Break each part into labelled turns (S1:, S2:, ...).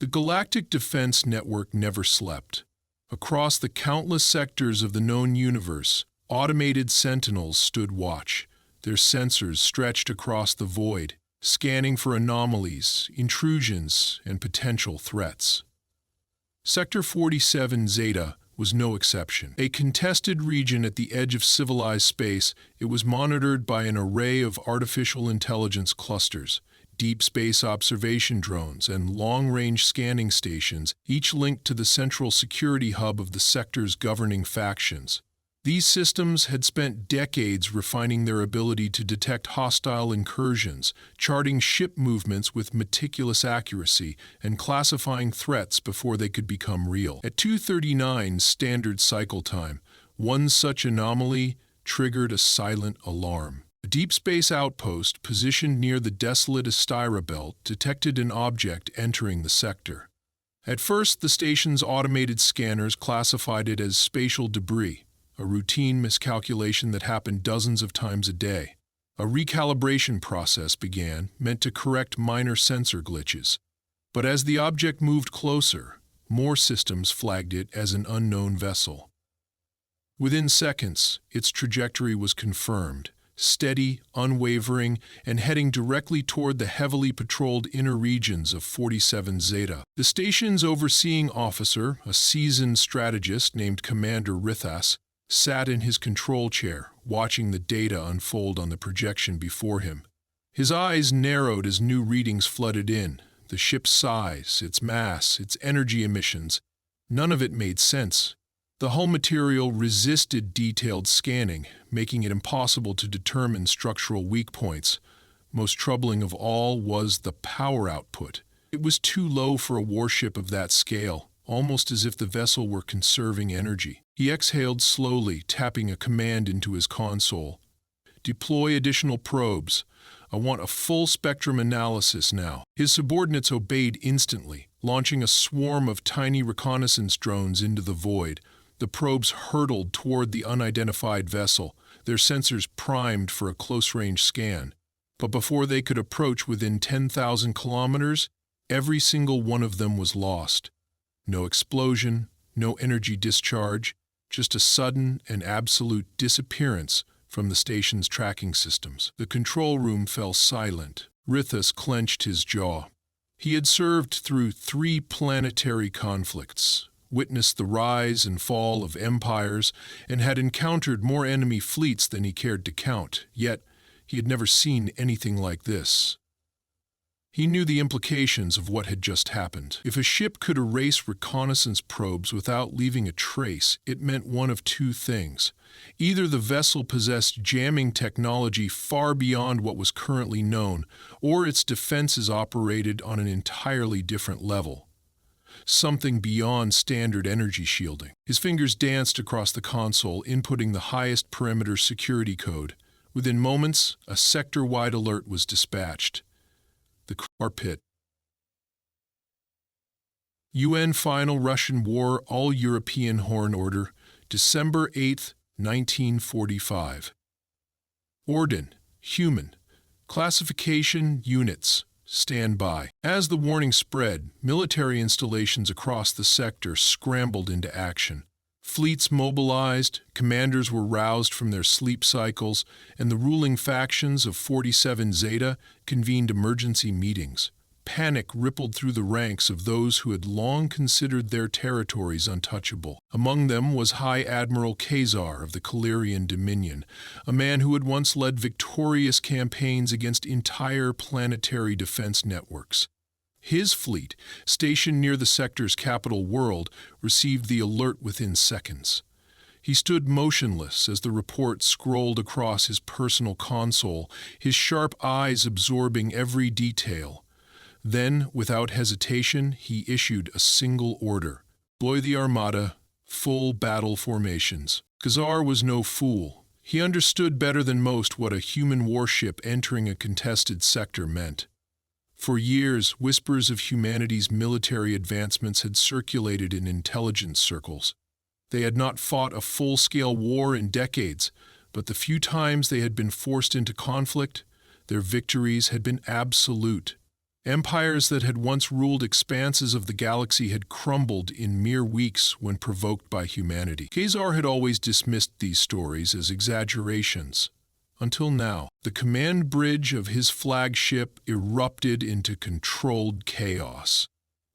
S1: The Galactic Defense Network never slept. Across the countless sectors of the known universe, automated sentinels stood watch, their sensors stretched across the void, scanning for anomalies, intrusions, and potential threats. Sector 47 Zeta was no exception. A contested region at the edge of civilized space, it was monitored by an array of artificial intelligence clusters, deep space observation drones, and long-range scanning stations, each linked to the central security hub of the sector's governing factions. These systems had spent decades refining their ability to detect hostile incursions, charting ship movements with meticulous accuracy, and classifying threats before they could become real. At 2:39 standard cycle time, one such anomaly triggered a silent alarm. A deep space outpost positioned near the desolate Astira belt detected an object entering the sector. At first, the station's automated scanners classified it as spatial debris, a routine miscalculation that happened dozens of times a day. A recalibration process began, meant to correct minor sensor glitches. But as the object moved closer, more systems flagged it as an unknown vessel. Within seconds, its trajectory was confirmed, steady, unwavering, and heading directly toward the heavily patrolled inner regions of 47 Zeta. The station's overseeing officer, a seasoned strategist named Commander Rithas, sat in his control chair, watching the data unfold on the projection before him. His eyes narrowed as new readings flooded in. The ship's size, its mass, its energy emissions. None of it made sense. The hull material resisted detailed scanning, making it impossible to determine structural weak points. Most troubling of all was the power output. It was too low for a warship of that scale, almost as if the vessel were conserving energy. He exhaled slowly, tapping a command into his console. "Deploy additional probes. I want a full spectrum analysis now." His subordinates obeyed instantly, launching a swarm of tiny reconnaissance drones into the void. The probes hurtled toward the unidentified vessel, their sensors primed for a close-range scan. But before they could approach within 10,000 kilometers, every single one of them was lost. No explosion, no energy discharge, just a sudden and absolute disappearance from the station's tracking systems. The control room fell silent. Rithas clenched his jaw. He had served through 3 planetary conflicts, witnessed the rise and fall of empires, and had encountered more enemy fleets than he cared to count, yet he had never seen anything like this. He knew the implications of what had just happened. If a ship could erase reconnaissance probes without leaving a trace, it meant one of 2 things. Either the vessel possessed jamming technology far beyond what was currently known, or its defenses operated on an entirely different level. Something beyond standard energy shielding. His fingers danced across the console, inputting the highest perimeter security code. Within moments, a sector-wide alert was dispatched. The car pit. UN Final Russian War All-European Horn Order, December 8, 1945. Orden, human. Classification, units. Stand by. As the warning spread, military installations across the sector scrambled into action. Fleets mobilized, commanders were roused from their sleep cycles, and the ruling factions of 47 Zeta convened emergency meetings. Panic rippled through the ranks of those who had long considered their territories untouchable. Among them was High Admiral Khazar of the Calirian Dominion, a man who had once led victorious campaigns against entire planetary defense networks. His fleet, stationed near the sector's capital world, received the alert within seconds. He stood motionless as the report scrolled across his personal console, his sharp eyes absorbing every detail. Then, without hesitation, he issued a single order: deploy the Armada, full battle formations. Khazar was no fool. He understood better than most what a human warship entering a contested sector meant. For years, whispers of humanity's military advancements had circulated in intelligence circles. They had not fought a full-scale war in decades, but the few times they had been forced into conflict, their victories had been absolute. Empires that had once ruled expanses of the galaxy had crumbled in mere weeks when provoked by humanity. Khazar had always dismissed these stories as exaggerations. Until now, the command bridge of his flagship erupted into controlled chaos.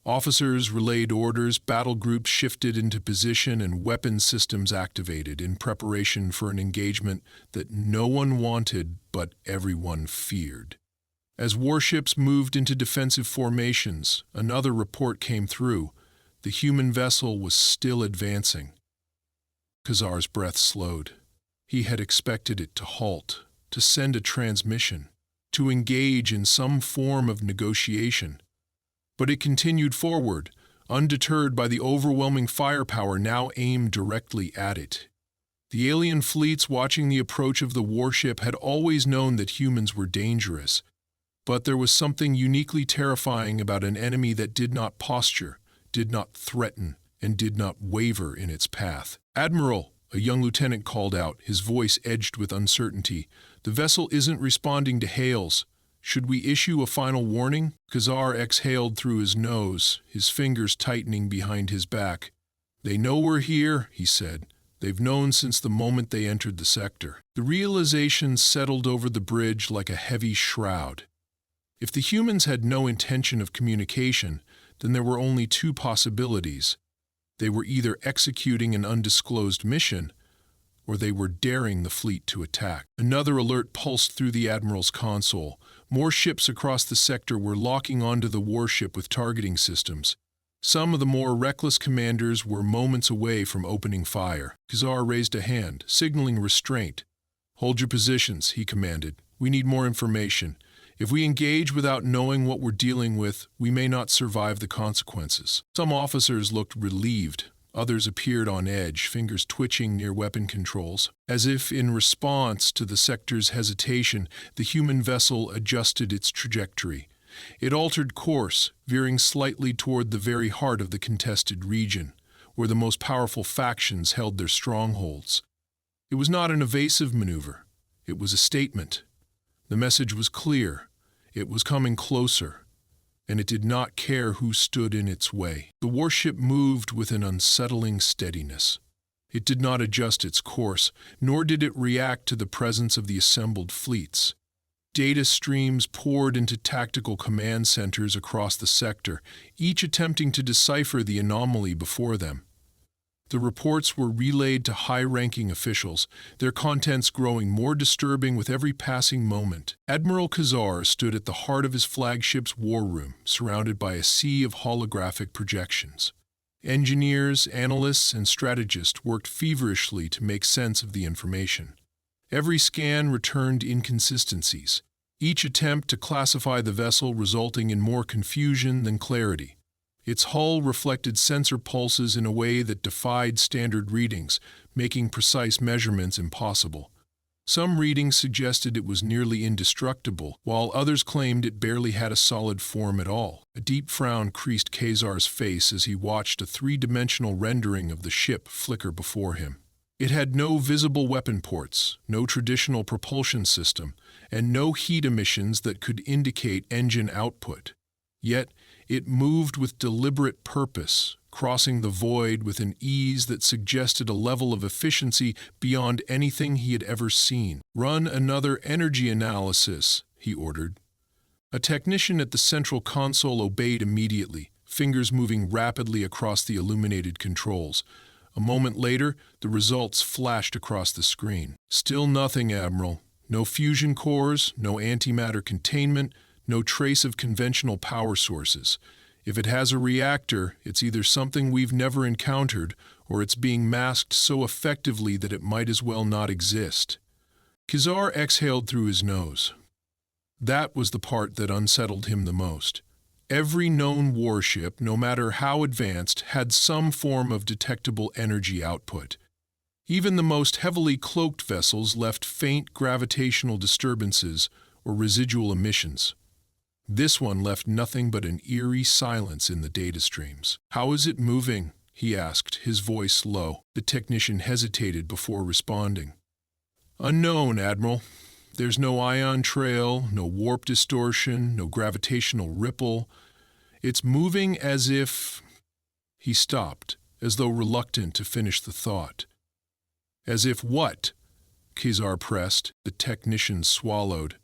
S1: Officers relayed orders, battle groups shifted into position, and weapon systems activated in preparation for an engagement that no one wanted but everyone feared. As warships moved into defensive formations, another report came through. The human vessel was still advancing. Khazar's breath slowed. He had expected it to halt, to send a transmission, to engage in some form of negotiation. But it continued forward, undeterred by the overwhelming firepower now aimed directly at it. The alien fleets watching the approach of the warship had always known that humans were dangerous, but there was something uniquely terrifying about an enemy that did not posture, did not threaten, and did not waver in its path. "Admiral," a young lieutenant called out, his voice edged with uncertainty, "the vessel isn't responding to hails. Should we issue a final warning?" Khazar exhaled through his nose, his fingers tightening behind his back. "They know we're here," he said. "They've known since the moment they entered the sector." The realization settled over the bridge like a heavy shroud. If the humans had no intention of communication, then there were only two possibilities. They were either executing an undisclosed mission, or they were daring the fleet to attack. Another alert pulsed through the Admiral's console. More ships across the sector were locking onto the warship with targeting systems. Some of the more reckless commanders were moments away from opening fire. Khazar raised a hand, signaling restraint. "Hold your positions," he commanded. "We need more information. If we engage without knowing what we're dealing with, we may not survive the consequences." Some officers looked relieved. Others appeared on edge, fingers twitching near weapon controls. As if in response to the sector's hesitation, the human vessel adjusted its trajectory. It altered course, veering slightly toward the very heart of the contested region, where the most powerful factions held their strongholds. It was not an evasive maneuver. It was a statement. The message was clear. It was coming closer, and it did not care who stood in its way. The warship moved with an unsettling steadiness. It did not adjust its course, nor did it react to the presence of the assembled fleets. Data streams poured into tactical command centers across the sector, each attempting to decipher the anomaly before them. The reports were relayed to high-ranking officials, their contents growing more disturbing with every passing moment. Admiral Khazar stood at the heart of his flagship's war room, surrounded by a sea of holographic projections. Engineers, analysts, and strategists worked feverishly to make sense of the information. Every scan returned inconsistencies, each attempt to classify the vessel resulting in more confusion than clarity. Its hull reflected sensor pulses in a way that defied standard readings, making precise measurements impossible. Some readings suggested it was nearly indestructible, while others claimed it barely had a solid form at all. A deep frown creased Khazar's face as he watched a three-dimensional rendering of the ship flicker before him. It had no visible weapon ports, no traditional propulsion system, and no heat emissions that could indicate engine output. Yet, it moved with deliberate purpose, crossing the void with an ease that suggested a level of efficiency beyond anything he had ever seen. "Run another energy analysis," he ordered. A technician at the central console obeyed immediately, fingers moving rapidly across the illuminated controls. A moment later, the results flashed across the screen. "Still nothing, Admiral. No fusion cores, no antimatter containment, no trace of conventional power sources. If it has a reactor, it's either something we've never encountered, or it's being masked so effectively that it might as well not exist." Khazar exhaled through his nose. That was the part that unsettled him the most. Every known warship, no matter how advanced, had some form of detectable energy output. Even the most heavily cloaked vessels left faint gravitational disturbances or residual emissions. This one left nothing but an eerie silence in the data streams. "How is it moving?" he asked, his voice low. The technician hesitated before responding. "Unknown, Admiral. There's no ion trail, no warp distortion, no gravitational ripple. It's moving as if... He stopped, as though reluctant to finish the thought. As if what? Kezar pressed. The technician swallowed.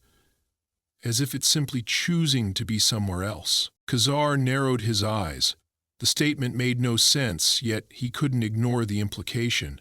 S1: As if it's simply choosing to be somewhere else. Kezar narrowed his eyes. The statement made no sense, yet he couldn't ignore the implication.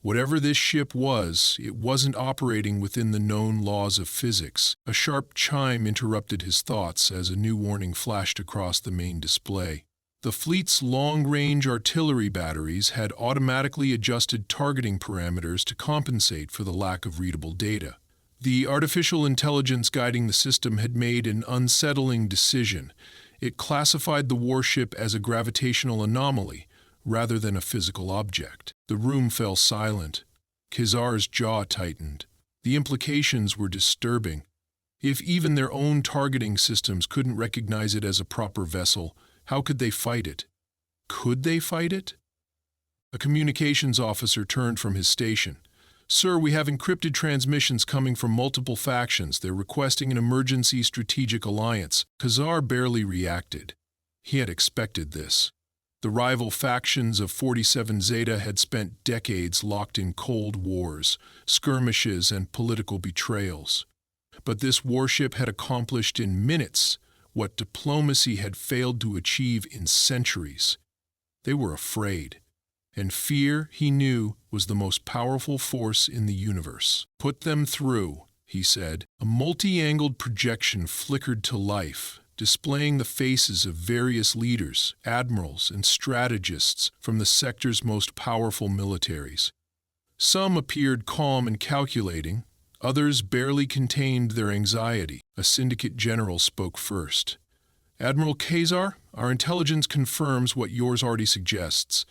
S1: Whatever this ship was, it wasn't operating within the known laws of physics. A sharp chime interrupted his thoughts as a new warning flashed across the main display. The fleet's long-range artillery batteries had automatically adjusted targeting parameters to compensate for the lack of readable data. The artificial intelligence guiding the system had made an unsettling decision. It classified the warship as a gravitational anomaly, rather than a physical object. The room fell silent. Kezar's jaw tightened. The implications were disturbing. If even their own targeting systems couldn't recognize it as a proper vessel, how could they fight it? Could they fight it? A communications officer turned from his station. "Sir, we have encrypted transmissions coming from multiple factions. They're requesting an emergency strategic alliance." Kezar barely reacted. He had expected this. The rival factions of 47 Zeta had spent decades locked in cold wars, skirmishes, and political betrayals. But this warship had accomplished in minutes what diplomacy had failed to achieve in centuries. They were afraid. And fear, he knew, was the most powerful force in the universe. "Put them through," he said. A multi-angled projection flickered to life, displaying the faces of various leaders, admirals, and strategists from the sector's most powerful militaries. Some appeared calm and calculating, others barely contained their anxiety. A syndicate general spoke first. "Admiral Kezar, our intelligence confirms what yours already suggests.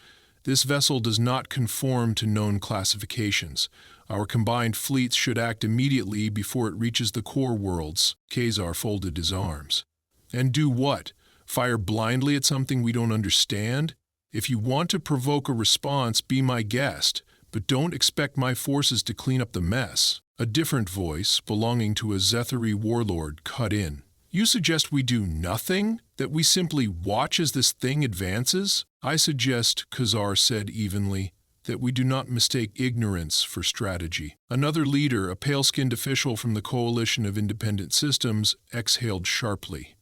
S1: This vessel does not conform to known classifications. Our combined fleets should act immediately before it reaches the core worlds." Kezar folded his arms. "And do what? Fire blindly at something we don't understand? If you want to provoke a response, be my guest, but don't expect my forces to clean up the mess." A different voice, belonging to a Zethari warlord, cut in. "You suggest we do nothing? That we simply watch as this thing advances?" "I suggest," Kezar said evenly, "that we do not mistake ignorance for strategy." Another leader, a pale-skinned official from the Coalition of Independent Systems, exhaled sharply.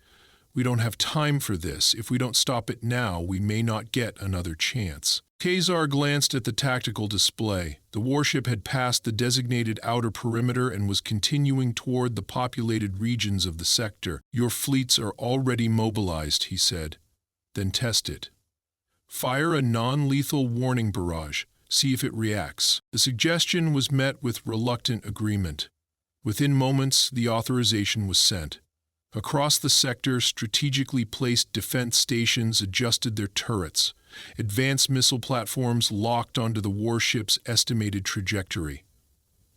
S1: "We don't have time for this. If we don't stop it now, we may not get another chance." Kezar glanced at the tactical display. The warship had passed the designated outer perimeter and was continuing toward the populated regions of the sector. "Your fleets are already mobilized," he said. "Then test it. Fire a non-lethal warning barrage. See if it reacts." The suggestion was met with reluctant agreement. Within moments, the authorization was sent. Across the sector, strategically placed defense stations adjusted their turrets. Advanced missile platforms locked onto the warship's estimated trajectory.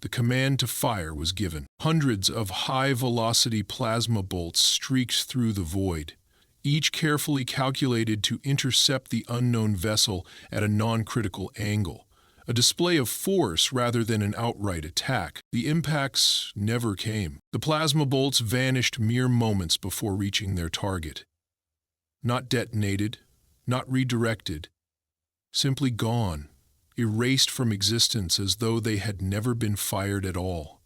S1: The command to fire was given. Hundreds of high-velocity plasma bolts streaked through the void, each carefully calculated to intercept the unknown vessel at a non-critical angle, a display of force rather than an outright attack. The impacts never came. The plasma bolts vanished mere moments before reaching their target. Not detonated, not redirected, simply gone, erased from existence as though they had never been fired at all.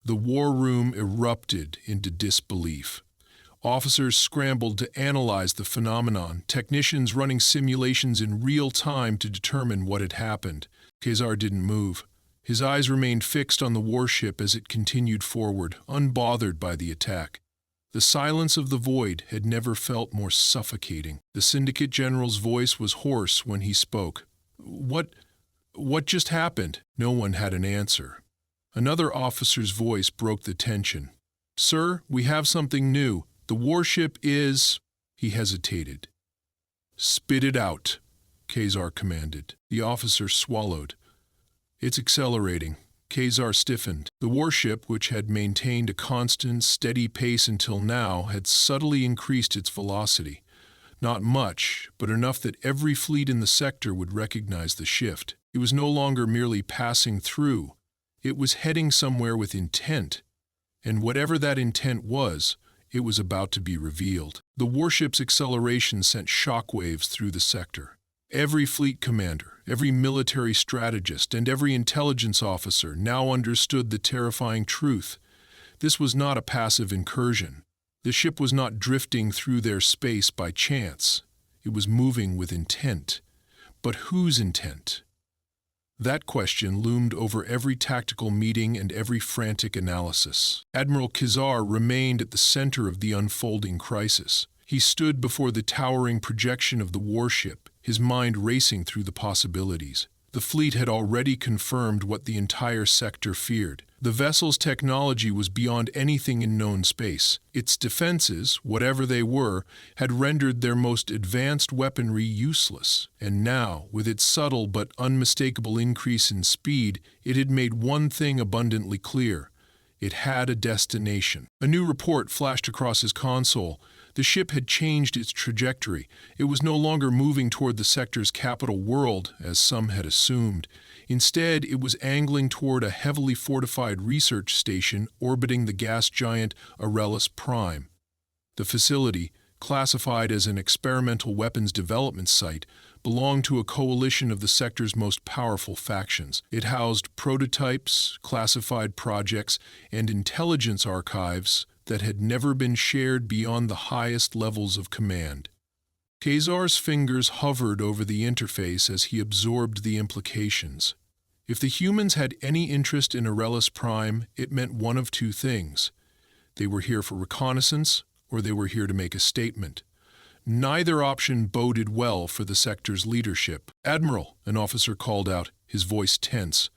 S1: The war room erupted into disbelief. Officers scrambled to analyze the phenomenon, technicians running simulations in real time to determine what had happened. Kezar didn't move. His eyes remained fixed on the warship as it continued forward, unbothered by the attack. The silence of the void had never felt more suffocating. The syndicate general's voice was hoarse when he spoke. What just happened?" No one had an answer. Another officer's voice broke the tension. "Sir, we have something new. The warship is..." He hesitated. "Spit it out," Kezar commanded. The officer swallowed. "It's accelerating." Kezar stiffened. The warship, which had maintained a constant, steady pace until now, had subtly increased its velocity. Not much, but enough that every fleet in the sector would recognize the shift. It was no longer merely passing through. It was heading somewhere with intent, and whatever that intent was, it was about to be revealed. The warship's acceleration sent shockwaves through the sector. Every fleet commander, every military strategist, and every intelligence officer now understood the terrifying truth. This was not a passive incursion. The ship was not drifting through their space by chance. It was moving with intent. But whose intent? That question loomed over every tactical meeting and every frantic analysis. Admiral Kizar remained at the center of the unfolding crisis. He stood before the towering projection of the warship, his mind racing through the possibilities. The fleet had already confirmed what the entire sector feared. The vessel's technology was beyond anything in known space. Its defenses, whatever they were, had rendered their most advanced weaponry useless. And now, with its subtle but unmistakable increase in speed, it had made one thing abundantly clear. It had a destination. A new report flashed across his console. The ship had changed its trajectory. It was no longer moving toward the sector's capital world, as some had assumed. Instead, it was angling toward a heavily fortified research station orbiting the gas giant Aurelius Prime. The facility, classified as an experimental weapons development site, belonged to a coalition of the sector's most powerful factions. It housed prototypes, classified projects, and intelligence archives that had never been shared beyond the highest levels of command. Kazar's fingers hovered over the interface as he absorbed the implications. If the humans had any interest in Aurelius Prime, it meant one of two things. They were here for reconnaissance, or they were here to make a statement. Neither option boded well for the sector's leadership. "Admiral," an officer called out, his voice tense.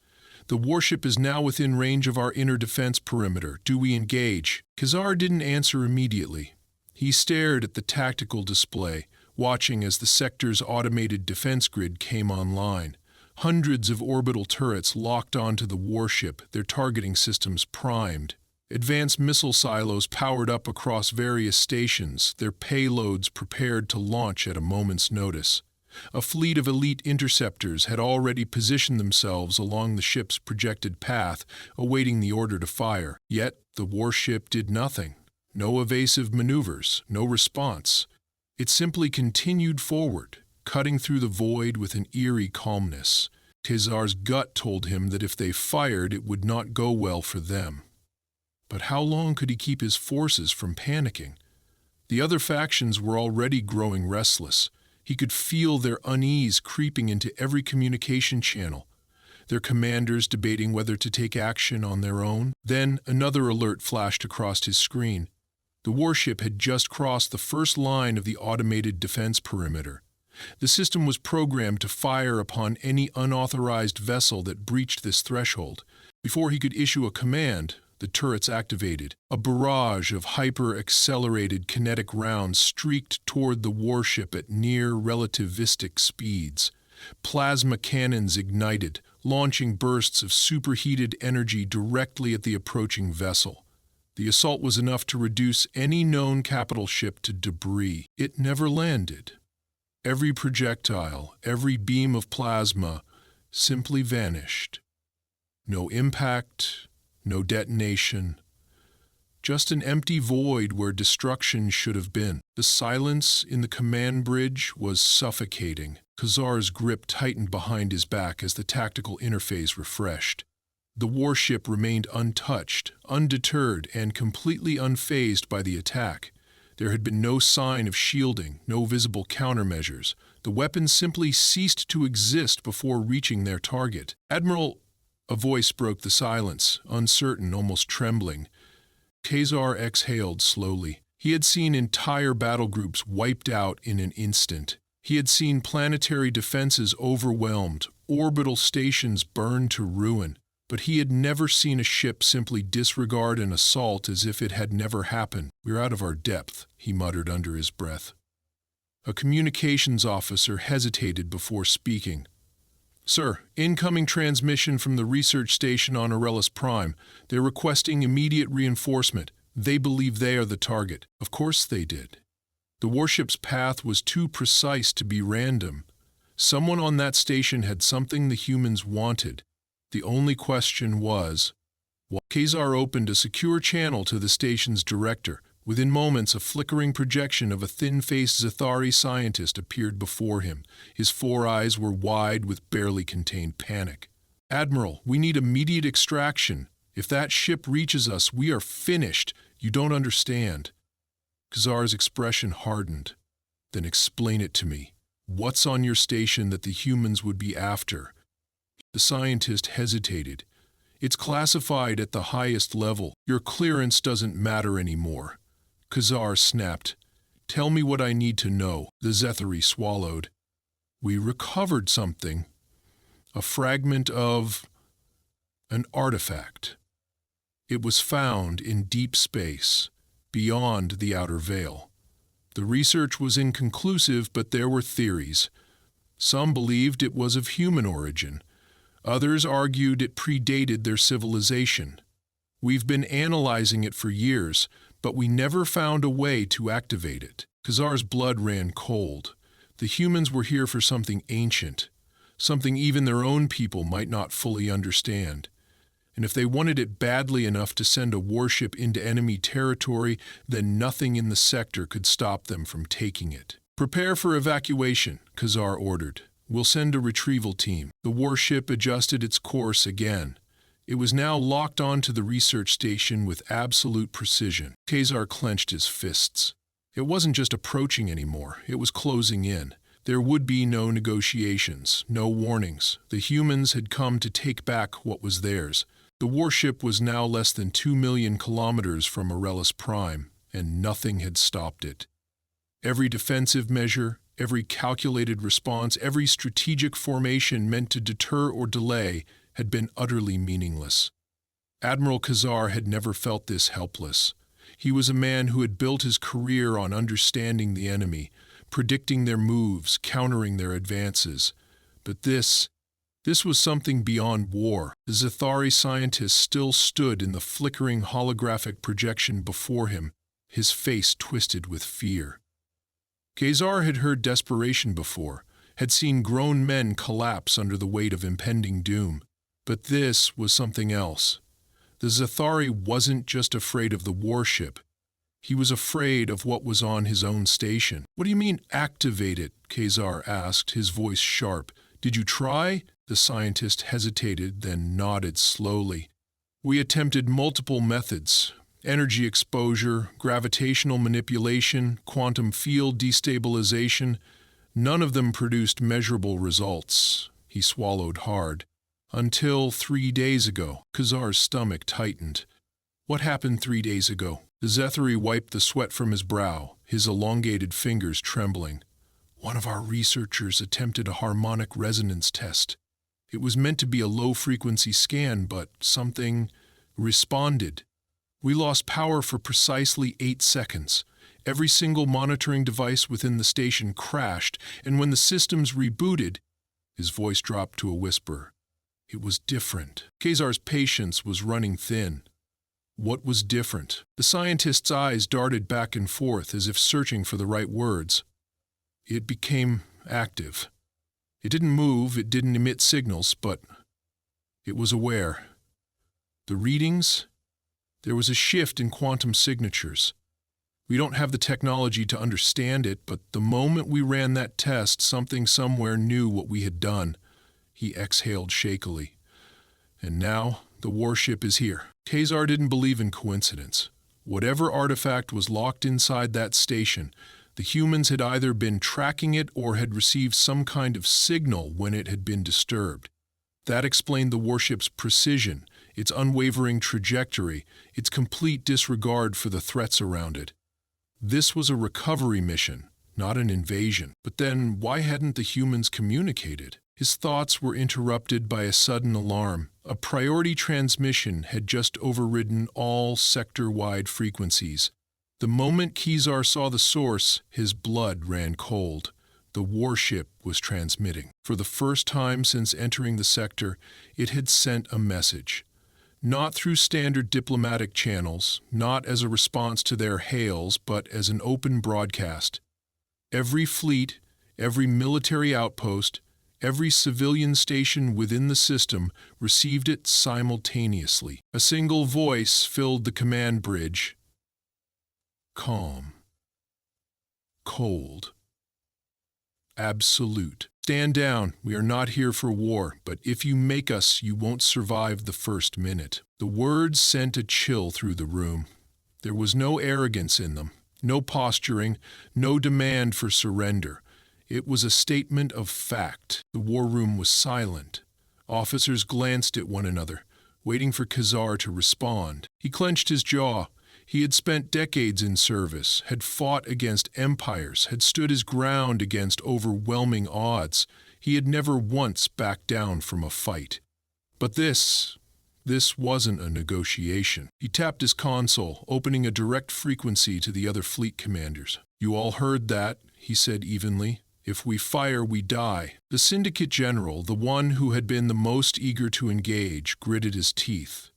S1: "The warship is now within range of our inner defense perimeter. Do we engage?" Kazar didn't answer immediately. He stared at the tactical display, watching as the sector's automated defense grid came online. Hundreds of orbital turrets locked onto the warship, their targeting systems primed. Advanced missile silos powered up across various stations, their payloads prepared to launch at a moment's notice. A fleet of elite interceptors had already positioned themselves along the ship's projected path, awaiting the order to fire. Yet the warship did nothing. No evasive maneuvers, no response. It simply continued forward, cutting through the void with an eerie calmness. Kazar's gut told him that if they fired, it would not go well for them. But how long could he keep his forces from panicking? The other factions were already growing restless. He could feel their unease creeping into every communication channel, their commanders debating whether to take action on their own. Then another alert flashed across his screen. The warship had just crossed the first line of the automated defense perimeter. The system was programmed to fire upon any unauthorized vessel that breached this threshold. Before he could issue a command, the turrets activated. A barrage of hyper-accelerated kinetic rounds streaked toward the warship at near relativistic speeds. Plasma cannons ignited, launching bursts of superheated energy directly at the approaching vessel. The assault was enough to reduce any known capital ship to debris. It never landed. Every projectile, every beam of plasma simply vanished. No impact, no detonation, just an empty void where destruction should have been. The silence in the command bridge was suffocating. Kazar's grip tightened behind his back as the tactical interface refreshed. The warship remained untouched, undeterred, and completely unfazed by the attack. There had been no sign of shielding, no visible countermeasures. The weapons simply ceased to exist before reaching their target. "Admiral," a voice broke the silence, uncertain, almost trembling. Kazar exhaled slowly. He had seen entire battle groups wiped out in an instant. He had seen planetary defenses overwhelmed, orbital stations burned to ruin. But he had never seen a ship simply disregard an assault as if it had never happened. "We're out of our depth," he muttered under his breath. A communications officer hesitated before speaking. "Sir, incoming transmission from the research station on Aurelius Prime. They're requesting immediate reinforcement. They believe they are the target." Of course they did. The warship's path was too precise to be random. Someone on that station had something the humans wanted. The only question was, Khazar opened a secure channel to the station's director. Within moments, a flickering projection of a thin-faced Zathari scientist appeared before him. His four eyes were wide with barely contained panic. "Admiral, we need immediate extraction. If that ship reaches us, we are finished. You don't understand." Khazar's expression hardened. "Then explain it to me. What's on your station that the humans would be after?" The scientist hesitated. "It's classified at the highest level. Your clearance doesn't matter anymore." Khazar snapped. "Tell me what I need to know." The Zathari swallowed. "We recovered something. A fragment of an artifact. It was found in deep space, beyond the outer veil. The research was inconclusive, but there were theories. Some believed it was of human origin. Others argued it predated their civilization. We've been analyzing it for years, but we never found a way to activate it." Khazar's blood ran cold. The humans were here for something ancient, something even their own people might not fully understand. And if they wanted it badly enough to send a warship into enemy territory, then nothing in the sector could stop them from taking it. "Prepare for evacuation," Khazar ordered. "We'll send a retrieval team." The warship adjusted its course again. It was now locked onto the research station with absolute precision. Khazar clenched his fists. It wasn't just approaching anymore, it was closing in. There would be no negotiations, no warnings. The humans had come to take back what was theirs. The warship was now less than 2 million kilometers from Aurelius Prime, and nothing had stopped it. Every defensive measure, every calculated response, every strategic formation meant to deter or delay had been utterly meaningless. Admiral Khazar had never felt this helpless. He was a man who had built his career on understanding the enemy, predicting their moves, countering their advances. But this was something beyond war. The Zathari scientist still stood in the flickering holographic projection before him, his face twisted with fear. Khazar had heard desperation before, had seen grown men collapse under the weight of impending doom. But this was something else. The Zathari wasn't just afraid of the warship. He was afraid of what was on his own station. "What do you mean, activate it?" Khazar asked, his voice sharp. "Did you try?" The scientist hesitated, then nodded slowly. "We attempted multiple methods. Energy exposure, gravitational manipulation, quantum field destabilization. None of them produced measurable results." He swallowed hard. "Until 3 days ago." Khazar's stomach tightened. "What happened 3 days ago?" The Zathari wiped the sweat from his brow, his elongated fingers trembling. "One of our researchers attempted a harmonic resonance test. It was meant to be a low-frequency scan, but something responded. We lost power for precisely 8 seconds. Every single monitoring device within the station crashed, and when the systems rebooted," his voice dropped to a whisper, "it was different." Khazar's patience was running thin. What was different? The scientist's eyes darted back and forth as if searching for the right words. "It became active. It didn't move, it didn't emit signals, but it was aware. The readings? There was a shift in quantum signatures. We don't have the technology to understand it, but the moment we ran that test, something somewhere knew what we had done." He exhaled shakily. "And now, the warship is here." Khazar didn't believe in coincidence. Whatever artifact was locked inside that station, the humans had either been tracking it or had received some kind of signal when it had been disturbed. That explained the warship's precision, its unwavering trajectory, its complete disregard for the threats around it. This was a recovery mission, not an invasion. But then, why hadn't the humans communicated? His thoughts were interrupted by a sudden alarm. A priority transmission had just overridden all sector-wide frequencies. The moment Khazar saw the source, his blood ran cold. The warship was transmitting. For the first time since entering the sector, it had sent a message. Not through standard diplomatic channels, not as a response to their hails, but as an open broadcast. Every fleet, every military outpost, Every civilian station within the system received it simultaneously. A single voice filled the command bridge. Calm. Cold. Absolute. Stand down. We are not here for war, but if you make us, you won't survive the first minute. The words sent a chill through the room. There was no arrogance in them, no posturing, no demand for surrender. It was a statement of fact. The war room was silent. Officers glanced at one another, waiting for Khazar to respond. He clenched his jaw. He had spent decades in service, had fought against empires, had stood his ground against overwhelming odds. He had never once backed down from a fight. But this wasn't a negotiation. He tapped his console, opening a direct frequency to the other fleet commanders. "You all heard that," he said evenly. "If we fire, we die." The syndicate general, the one who had been the most eager to engage, gritted his teeth.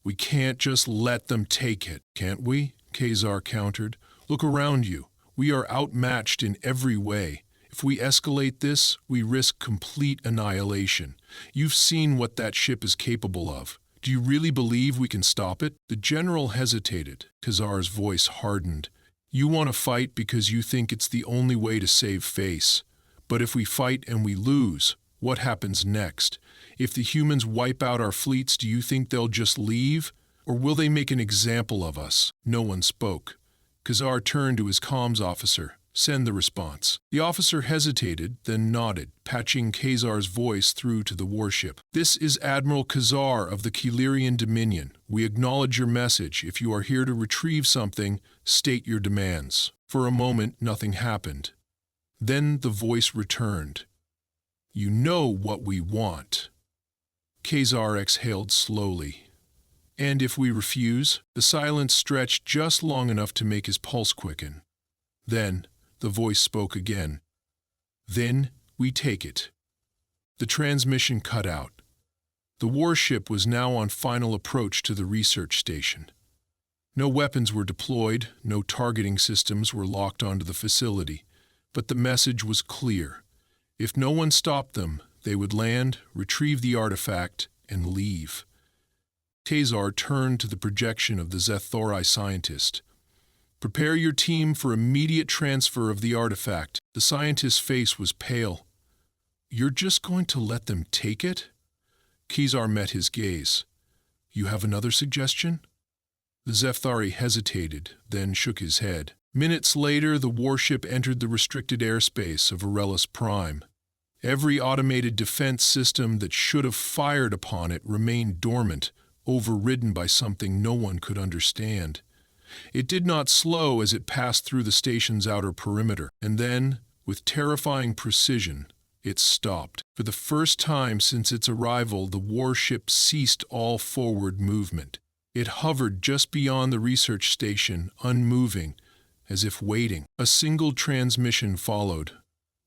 S1: "We can't just let them take it, can't we?" Khazar countered. "Look around you. We are outmatched in every way. If we escalate this, we risk complete annihilation. You've seen what that ship is capable of. Do you really believe we can stop it?" The general hesitated. Khazar's voice hardened. "You want to fight because you think it's the only way to save face. But if we fight and we lose, what happens next? If the humans wipe out our fleets, do you think they'll just leave? Or will they make an example of us?" No one spoke. Khazar turned to his comms officer. "Send the response." The officer hesitated, then nodded, patching Khazar's voice through to the warship. "This is Admiral Khazar of the Keylerian Dominion. We acknowledge your message. If you are here to retrieve something, state your demands." For a moment, nothing happened. Then the voice returned. "You know what we want." Khazar exhaled slowly. "And if we refuse?" The silence stretched just long enough to make his pulse quicken. Then the voice spoke again. "Then we take it." The transmission cut out. The warship was now on final approach to the research station. No weapons were deployed, no targeting systems were locked onto the facility, but the message was clear. If no one stopped them, they would land, retrieve the artifact, and leave. Khazar turned to the projection of the Zethori scientist. "Prepare your team for immediate transfer of the artifact." The scientist's face was pale. "You're just going to let them take it?" Khazar met his gaze. "You have another suggestion?" The Zethari hesitated, then shook his head. Minutes later, the warship entered the restricted airspace of Arelis Prime. Every automated defense system that should have fired upon it remained dormant, overridden by something no one could understand. It did not slow as it passed through the station's outer perimeter, and then, with terrifying precision, it stopped. For the first time since its arrival, the warship ceased all forward movement. It hovered just beyond the research station, unmoving, as if waiting. A single transmission followed.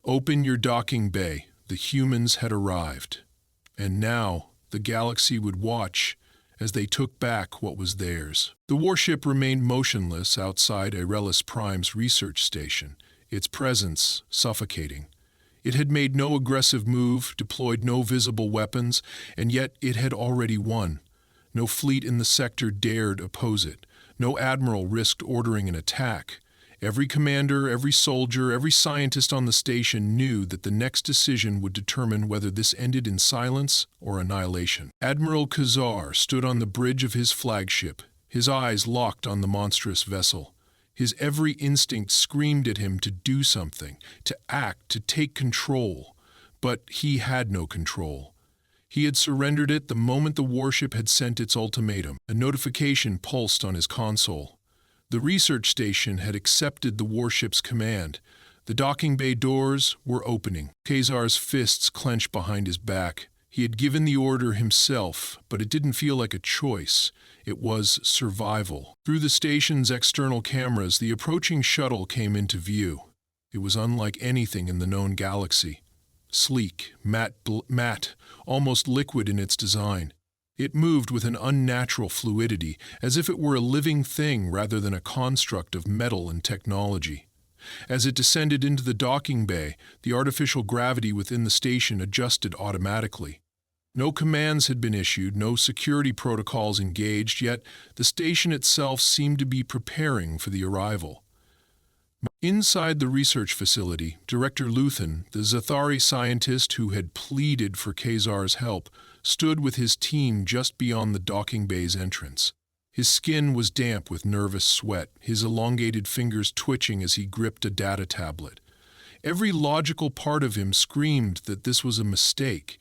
S1: "Open your docking bay. The humans had arrived." And now the galaxy would watch as they took back what was theirs. The warship remained motionless outside Arelis Prime's research station, its presence suffocating. It had made no aggressive move, deployed no visible weapons, and yet it had already won. No fleet in the sector dared oppose it. No admiral risked ordering an attack. Every commander, every soldier, every scientist on the station knew that the next decision would determine whether this ended in silence or annihilation. Admiral Khazar stood on the bridge of his flagship, his eyes locked on the monstrous vessel. His every instinct screamed at him to do something, to act, to take control. But he had no control. He had surrendered it the moment the warship had sent its ultimatum. A notification pulsed on his console. The research station had accepted the warship's command. The docking bay doors were opening. Khazar's fists clenched behind his back. He had given the order himself, but it didn't feel like a choice. It was survival. Through the station's external cameras, the approaching shuttle came into view. It was unlike anything in the known galaxy. Sleek, matte, almost liquid in its design. It moved with an unnatural fluidity, as if it were a living thing rather than a construct of metal and technology. As it descended into the docking bay, the artificial gravity within the station adjusted automatically. No commands had been issued, no security protocols engaged, yet the station itself seemed to be preparing for the arrival. Inside the research facility, Director Luthen, the Zathari scientist who had pleaded for Khazar's help, stood with his team just beyond the docking bay's entrance. His skin was damp with nervous sweat, his elongated fingers twitching as he gripped a data tablet. Every logical part of him screamed that this was a mistake.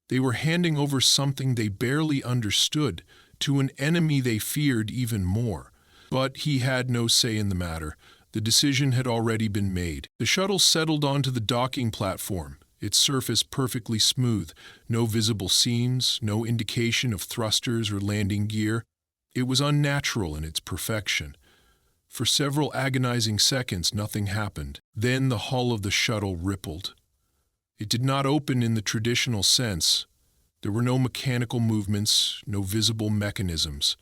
S1: They were handing over something they barely understood to an enemy they feared even more. But he had no say in the matter. The decision had already been made. The shuttle settled onto the docking platform, its surface perfectly smooth, no visible seams, no indication of thrusters or landing gear. It was unnatural in its perfection. For several agonizing seconds, nothing happened. Then the hull of the shuttle rippled. It did not open in the traditional sense. There were no mechanical movements, no visible mechanisms.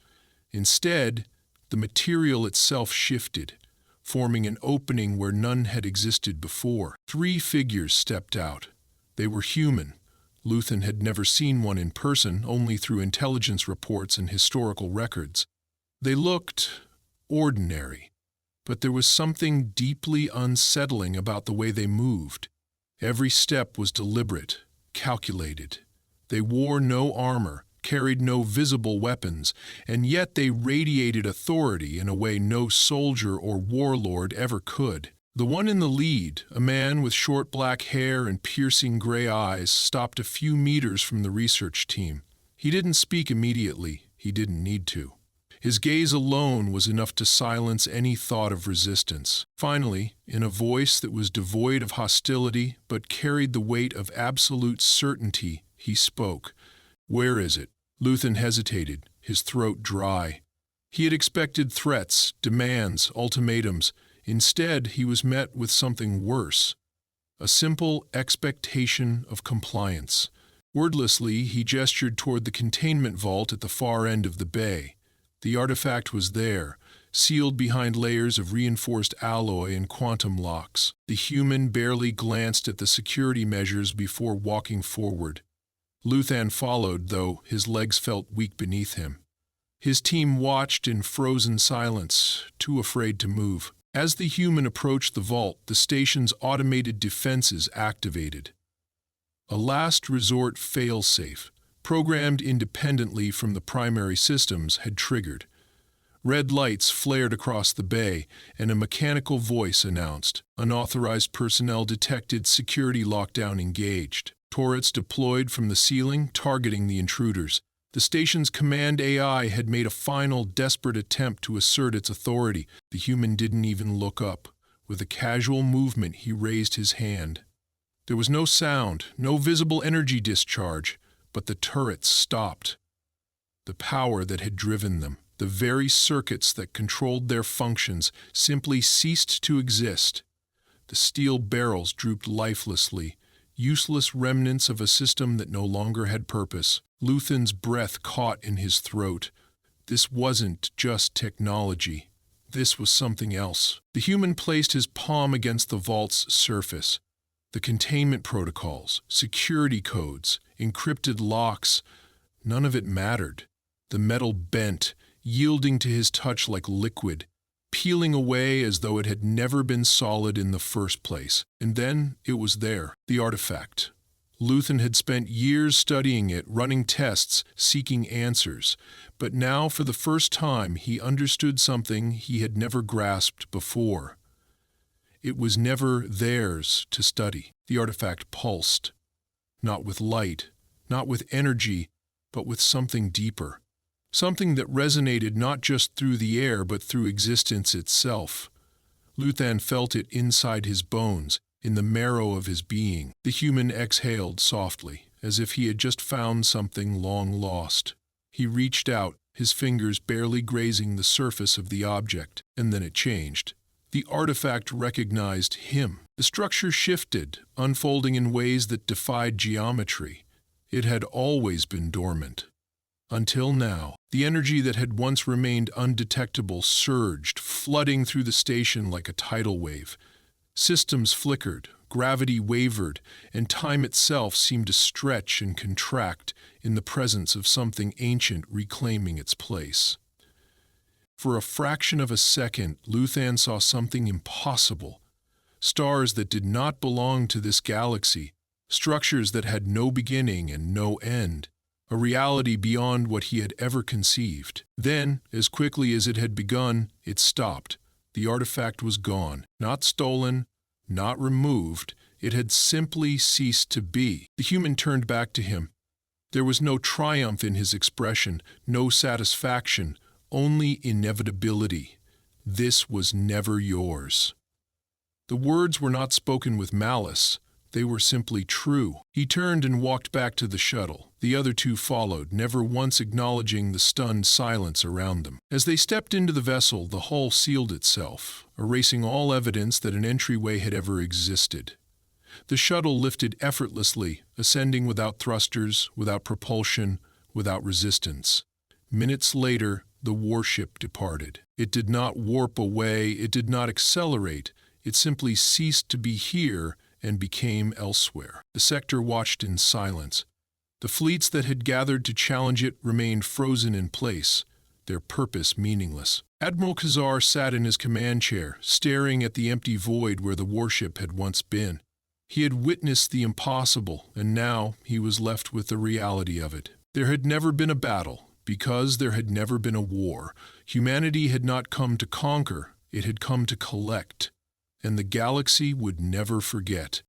S1: Instead, the material itself shifted, forming an opening where none had existed before. 3 figures stepped out. They were human. Luthen had never seen one in person, only through intelligence reports and historical records. They looked ordinary, but there was something deeply unsettling about the way they moved. Every step was deliberate, calculated. They wore no armor, carried no visible weapons, and yet they radiated authority in a way no soldier or warlord ever could. The one in the lead, a man with short black hair and piercing gray eyes, stopped a few meters from the research team. He didn't speak immediately. He didn't need to. His gaze alone was enough to silence any thought of resistance. Finally, in a voice that was devoid of hostility but carried the weight of absolute certainty, he spoke. "Where is it?" Luthen hesitated, his throat dry. He had expected threats, demands, ultimatums. Instead, he was met with something worse. A simple expectation of compliance. Wordlessly, he gestured toward the containment vault at the far end of the bay. The artifact was there, sealed behind layers of reinforced alloy and quantum locks. The human barely glanced at the security measures before walking forward. Luthen followed, though his legs felt weak beneath him. His team watched in frozen silence, too afraid to move. As the human approached the vault, the station's automated defenses activated. A last resort failsafe, programmed independently from the primary systems, had triggered. Red lights flared across the bay, and a mechanical voice announced, "Unauthorized personnel detected, security lockdown engaged." Turrets deployed from the ceiling, targeting the intruders. The station's command AI had made a final, desperate attempt to assert its authority. The human didn't even look up. With a casual movement, he raised his hand. There was no sound, no visible energy discharge, but the turrets stopped. The power that had driven them, the very circuits that controlled their functions, simply ceased to exist. The steel barrels drooped lifelessly, useless remnants of a system that no longer had purpose. Luthen's breath caught in his throat. This wasn't just technology. This was something else. The human placed his palm against the vault's surface. The containment protocols, security codes, encrypted locks, none of it mattered. The metal bent, yielding to his touch like liquid, peeling away as though it had never been solid in the first place. And then it was there, the artifact. Luthen had spent years studying it, running tests, seeking answers. But now, for the first time, he understood something he had never grasped before. It was never theirs to study. The artifact pulsed. Not with light, not with energy, but with something deeper. Something that resonated not just through the air, but through existence itself. Luthen felt it inside his bones, in the marrow of his being. The human exhaled softly, as if he had just found something long lost. He reached out, his fingers barely grazing the surface of the object, and then it changed. The artifact recognized him. The structure shifted, unfolding in ways that defied geometry. It had always been dormant. Until now, the energy that had once remained undetectable surged, flooding through the station like a tidal wave. Systems flickered, gravity wavered, and time itself seemed to stretch and contract in the presence of something ancient reclaiming its place. For a fraction of a second, Luthan saw something impossible. Stars that did not belong to this galaxy, structures that had no beginning and no end, a reality beyond what he had ever conceived. Then, as quickly as it had begun, it stopped. The artifact was gone, not stolen, not removed. It had simply ceased to be. The human turned back to him. There was no triumph in his expression, no satisfaction, only inevitability. This was never yours. The words were not spoken with malice. They were simply true. He turned and walked back to the shuttle. The other two followed, never once acknowledging the stunned silence around them. As they stepped into the vessel, the hull sealed itself, erasing all evidence that an entryway had ever existed. The shuttle lifted effortlessly, ascending without thrusters, without propulsion, without resistance. Minutes later, the warship departed. It did not warp away, it did not accelerate, it simply ceased to be here and became elsewhere. The sector watched in silence. The fleets that had gathered to challenge it remained frozen in place, their purpose meaningless. Admiral Khazar sat in his command chair, staring at the empty void where the warship had once been. He had witnessed the impossible, and now he was left with the reality of it. There had never been a battle, because there had never been a war. Humanity had not come to conquer, it had come to collect. And the galaxy would never forget.